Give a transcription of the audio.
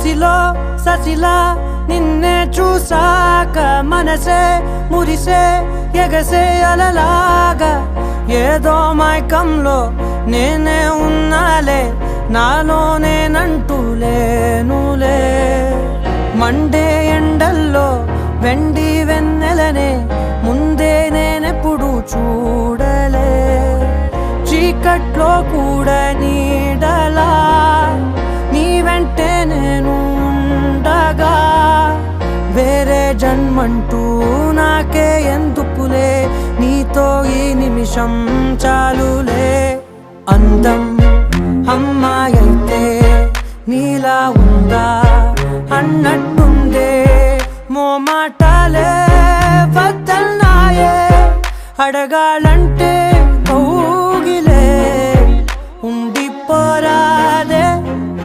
కసిలో ససిలా నిన్నే చూసాక మనసే మురిసే ఎగసే అలలాగా ఏదో మైకంలో నేనే ఉన్నాలే నాలోనేనంటూ లేనులే మండే ఎండల్లో వెండి వెన్నెలనే ముందే నేనెప్పుడు చూడలే చీకట్లో కూడా నీడలా నీ వెంటే నేను ఉండగా వేరే జన్మంటూ నాకే ఎందుకులే నీతో ఈ నిమిషం చాలులే అందం అమ్మాయైతే నీలా ఉందా అన్నట్టుందే మోమాటాలే వద్దన్నాయే అడగాలంటే